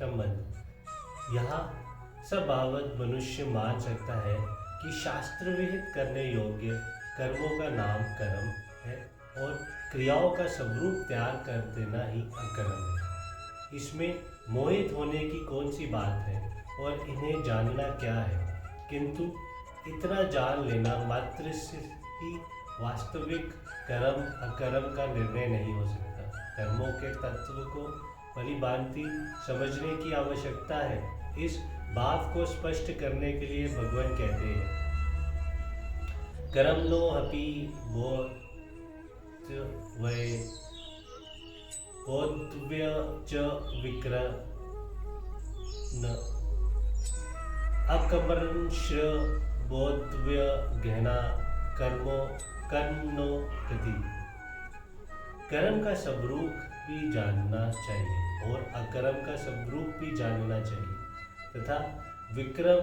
संबंध। यहाँ स्वभावत मनुष्य मान सकता है कि शास्त्र विहित करने योग्य कर्मों का नाम कर्म है और क्रियाओं का स्वरूप त्याग कर देना ही अकर्म है। इसमें मोहित होने की कौन सी बात है और इन्हें जानना क्या है, किंतु इतना जान लेना मात्र से ही वास्तविक कर्म अकर्म का निर्णय नहीं हो सकता। कर्मों के तत्व को भलीभांति समझने की आवश्यकता है। इस बात को स्पष्ट करने के लिए भगवान कहते हैं, कर्मणो अपि बोद्धव्य च विक्रम अकर्मण्यश्च बोद्धव्य गहना कर्मणो गति। कर्म का स्वरूप भी जानना चाहिए और अकर्म का स्वरूप भी जानना चाहिए तथा विक्रम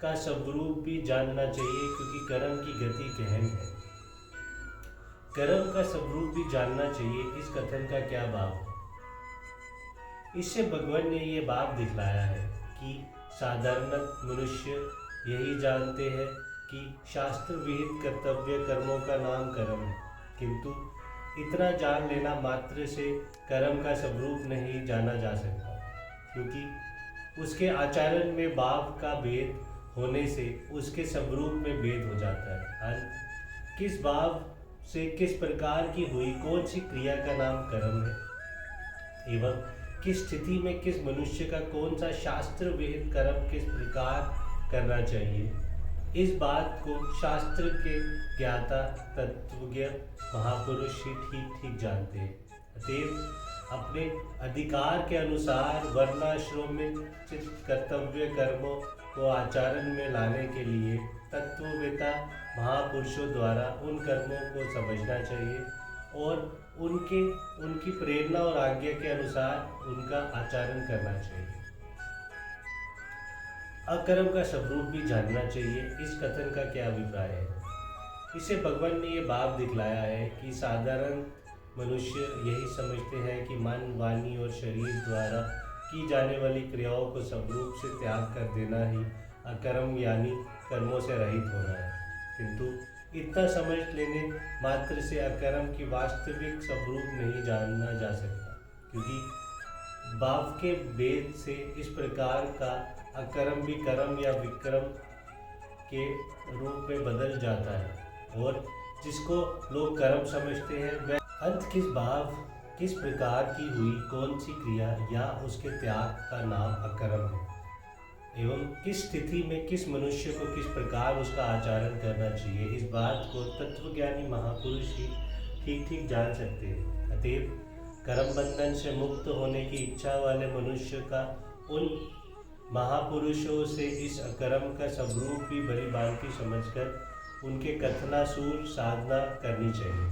का स्वरूप भी जानना चाहिए, क्योंकि कर्म की गति गहन है। कर्म का स्वरूप भी जानना चाहिए, इस कथन का क्या भाव है? इससे भगवान ने ये भाव दिखलाया है कि साधारण मनुष्य यही जानते हैं कि शास्त्र विहित कर्तव्य कर्मों का नाम कर्म है, किंतु इतना जान लेना मात्र से कर्म का स्वरूप नहीं जाना जा सकता, क्योंकि उसके आचरण में भाव का भेद होने से उसके स्वरूप में भेद हो जाता है। किस भाव से किस प्रकार की हुई कौन सी क्रिया का नाम कर्म है एवं किस स्थिति में किस मनुष्य का कौन सा शास्त्र विहित कर्म किस प्रकार करना चाहिए, इस बात को शास्त्र के ज्ञाता तत्वज्ञ महापुरुष ही ठीक ठीक जानते हैं। अतएव अपने अधिकार के अनुसार वर्णाश्रम में कर्तव्य कर्मों को आचरण में लाने के लिए तत्ववेता महापुरुषों द्वारा उन कर्मों को समझना चाहिए और उनकी प्रेरणा और आज्ञा के अनुसार उनका आचरण करना चाहिए। अकर्म का स्वरूप भी जानना चाहिए, इस कथन का क्या अभिप्राय है? इसे भगवान ने ये भाव दिखलाया है कि साधारण मनुष्य यही समझते हैं कि मन, वाणी और शरीर द्वारा की जाने वाली क्रियाओं को स्वरूप से त्याग कर देना ही अकर्म यानी कर्मों से रहित होना है, किंतु इतना समझ लेने मात्र से अकर्म की वास्तविक स्वरूप नहीं जाना जा सकता, क्योंकि भाव के भेद से इस प्रकार का अकर्म भी कर्म या विक्रम के रूप में बदल जाता है और जिसको लोग कर्म समझते हैं वह अंत किस भाव किस प्रकार की हुई कौन सी क्रिया या उसके त्याग का नाम अकर्म है एवं किस स्थिति में किस मनुष्य को किस प्रकार उसका आचरण करना चाहिए, इस बात को तत्वज्ञानी महापुरुष ही ठीक ठीक जान सकते हैं। अतएव कर्म बंधन से मुक्त होने की इच्छा वाले मनुष्य का उन महापुरुषों से इस अकर्म का स्वरूप भी भलीभांति समझकर उनके कथनासूर साधना करनी चाहिए।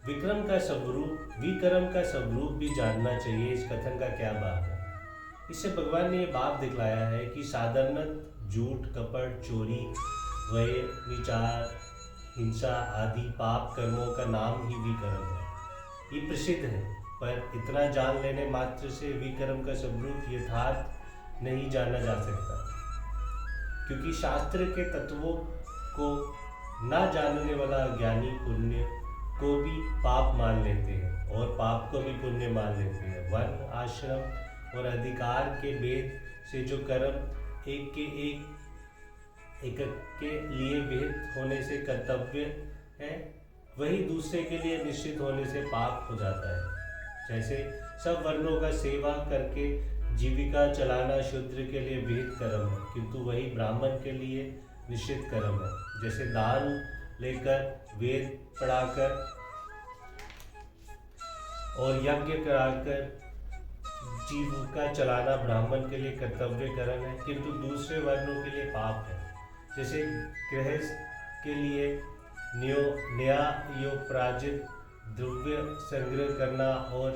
विक्रम का स्वरूप विक्रम का स्वरूप भी जानना चाहिए, इस कथन का क्या भाव है? इससे भगवान ने ये भाव दिखलाया है कि साधारण झूठ, कपट, चोरी, व्यय, विचार, हिंसा आदि पाप कर्मों का नाम ही विकर्म है। ये प्रसिद्ध है, पर इतना जान लेने मात्र से विकर्म का स्वरूप यथार्थ नहीं जाना जा सकता, क्योंकि शास्त्र के तत्वों को ना जानने वाला ज्ञानी पुण्य को भी पाप मान लेते हैं और पाप को भी पुण्य मान लेते हैं। वर्ण, आश्रम और अधिकार के भेद से जो कर्म एक के लिए विहित होने से कर्तव्य है, वही दूसरे के लिए निश्चित होने से पाप हो जाता है। जैसे सब वर्णों का सेवा करके जीविका चलाना शूद्र के लिए विहित कर्म है, किंतु वही ब्राह्मण के लिए निश्चित कर्म है। जैसे दान लेकर, वेद पढ़ाकर और यज्ञ कराकर जीविका चलाना ब्राह्मण के लिए कर्तव्य कर्म है, किंतु दूसरे वर्णों के लिए पाप है। जैसे गृहस्थ के लिए न्यायोपराजित द्रव्य संग्रह करना और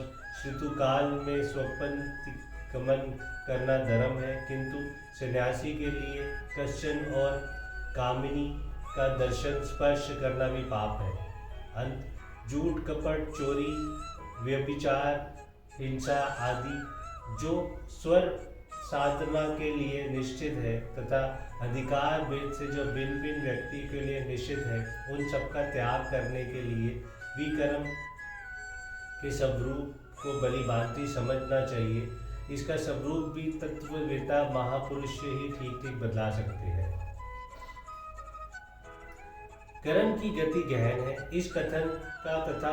ऋतुकाल में स्वपंथिगमन करना धर्म है, किंतु सन्यासी के लिए कृष्ण और कामिनी का दर्शन स्पर्श करना भी पाप है। अंत झूठ, कपट, चोरी, व्यभिचार, हिंसा आदि जो स्वर साधना के लिए निश्चित है तथा अधिकार भेद से जो भिन्न भिन्न व्यक्ति के लिए निश्चित है, उन सबका त्याग करने के लिए विकर्म के स्वरूप को भली भांति समझना चाहिए। इसका स्वरूप भी तत्ववेता महापुरुष से ही ठीक ठीक बदला सकते हैं। कर्म की गति गहन है। इस कथन का तथा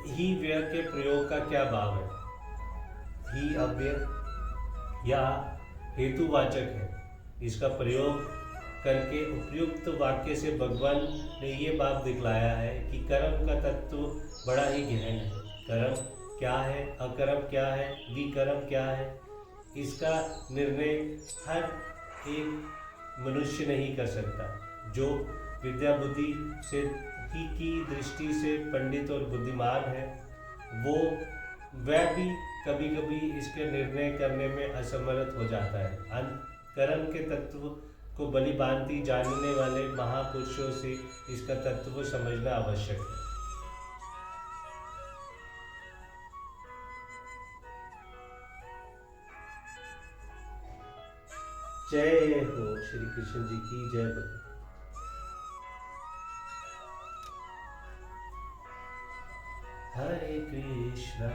ही व्यय के प्रयोग का क्या भाव है? ही अव्यय या हेतुवाचक है। इसका प्रयोग करके उपयुक्त वाक्य से भगवान ने ये भाव दिखलाया है कि कर्म का तत्व बड़ा ही गहन है। कर्म क्या है, अकर्म क्या है, विकर्म क्या है, इसका निर्णय हर एक मनुष्य नहीं कर सकता। जो विद्या बुद्धि से की दृष्टि से पंडित और बुद्धिमान है, वह भी कभी कभी इसके निर्णय करने में असमर्थ हो जाता है। कर्म के तत्व को भली भांति जानने वाले महापुरुषों से इसका तत्व समझना आवश्यक है। जय हो श्री कृष्ण जी की जय। हरे कृष्णा।